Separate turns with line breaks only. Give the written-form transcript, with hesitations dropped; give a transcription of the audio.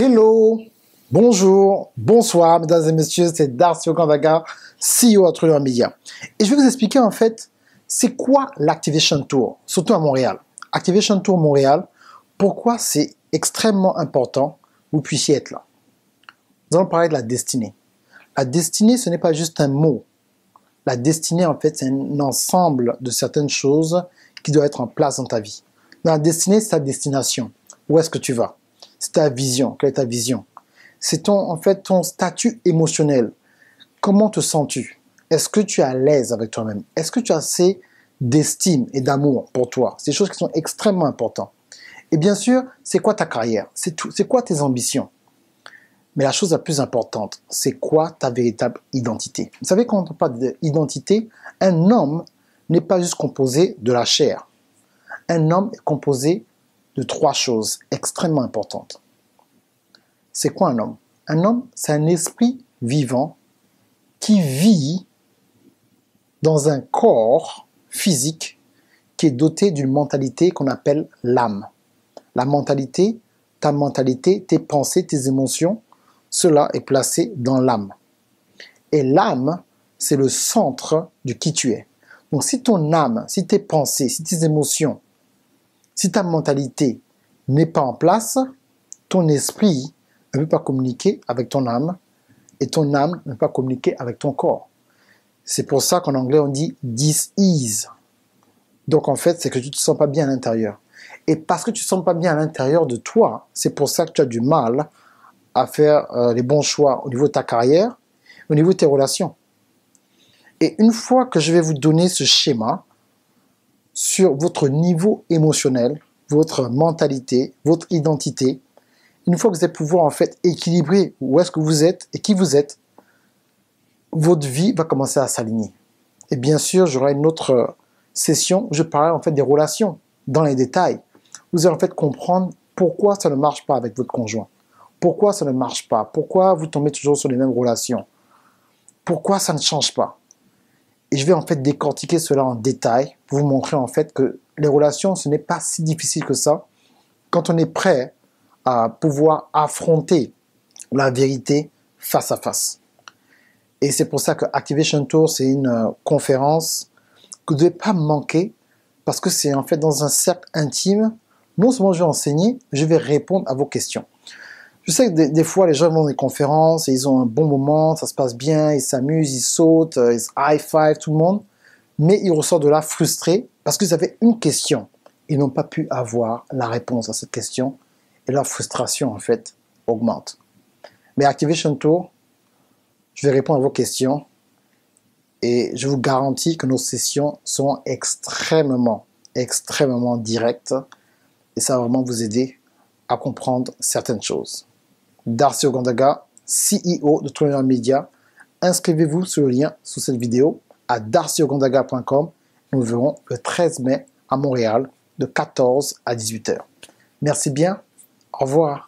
Hello, bonjour, bonsoir, mesdames et messieurs, c'est Darcy Ogandaga, CEO Entrepreneur Media. Et je vais vous expliquer en fait, c'est quoi l'Activation Tour, surtout à Montréal. Activation Tour Montréal, pourquoi c'est extrêmement important que vous puissiez être là. Nous allons parler de la destinée. La destinée, ce n'est pas juste un mot. La destinée, en fait, c'est un ensemble de certaines choses qui doivent être en place dans ta vie. Dans la destinée, c'est ta destination. Où est-ce que tu vas? C'est ta vision. Quelle est ta vision? C'est ton statut émotionnel. Comment te sens-tu? Est-ce que tu es à l'aise avec toi-même? Est-ce que tu as assez d'estime et d'amour pour toi? C'est des choses qui sont extrêmement importantes. Et bien sûr, c'est quoi ta carrière? C'est quoi tes ambitions? Mais la chose la plus importante, c'est quoi ta véritable identité? Vous savez, quand on parle d'identité, un homme n'est pas juste composé de la chair. Un homme est composé de trois choses extrêmement importantes. C'est quoi un homme? Un homme, c'est un esprit vivant qui vit dans un corps physique qui est doté d'une mentalité qu'on appelle l'âme. La mentalité, ta mentalité, tes pensées, tes émotions, cela est placé dans l'âme. Et l'âme, c'est le centre de qui tu es. Donc si ton âme, si tes pensées, si tes émotions, si ta mentalité n'est pas en place, ton esprit ne peut pas communiquer avec ton âme et ton âme ne peut pas communiquer avec ton corps. C'est pour ça qu'en anglais on dit « this is ». Donc en fait, c'est que tu ne te sens pas bien à l'intérieur. Et parce que tu ne te sens pas bien à l'intérieur de toi, c'est pour ça que tu as du mal à faire les bons choix au niveau de ta carrière, au niveau de tes relations. Et une fois que je vais vous donner ce schéma sur votre niveau émotionnel, votre mentalité, votre identité, une fois que vous allez pouvoir en fait équilibrer où est-ce que vous êtes et qui vous êtes, votre vie va commencer à s'aligner. Et bien sûr, j'aurai une autre session où je parlerai en fait des relations dans les détails. Vous allez en fait comprendre pourquoi ça ne marche pas avec votre conjoint. Pourquoi ça ne marche pas? Pourquoi vous tombez toujours sur les mêmes relations? Pourquoi ça ne change pas? Et je vais en fait décortiquer cela en détail pour vous montrer en fait que les relations, ce n'est pas si difficile que ça quand on est prêt à pouvoir affronter la vérité face à face. Et c'est pour ça que Activation Tour, c'est une conférence que vous ne devez pas manquer parce que c'est en fait dans un cercle intime. Non seulement je vais enseigner, je vais répondre à vos questions. Je sais que des fois, les gens vont dans des conférences et ils ont un bon moment, ça se passe bien, ils s'amusent, ils sautent, ils high-five tout le monde, mais ils ressortent de là frustrés parce qu'ils avaient une question. Ils n'ont pas pu avoir la réponse à cette question et leur frustration, en fait, augmente. Mais Activation Tour, je vais répondre à vos questions et je vous garantis que nos sessions seront extrêmement directes et ça va vraiment vous aider à comprendre certaines choses. Darcy Ogandaga, CEO de Entrepreneur Media. Inscrivez-vous sur le lien sous cette vidéo à darcyogandaga.com. Nous verrons le 13 mai à Montréal de 14 à 18 h. Merci bien. Au revoir.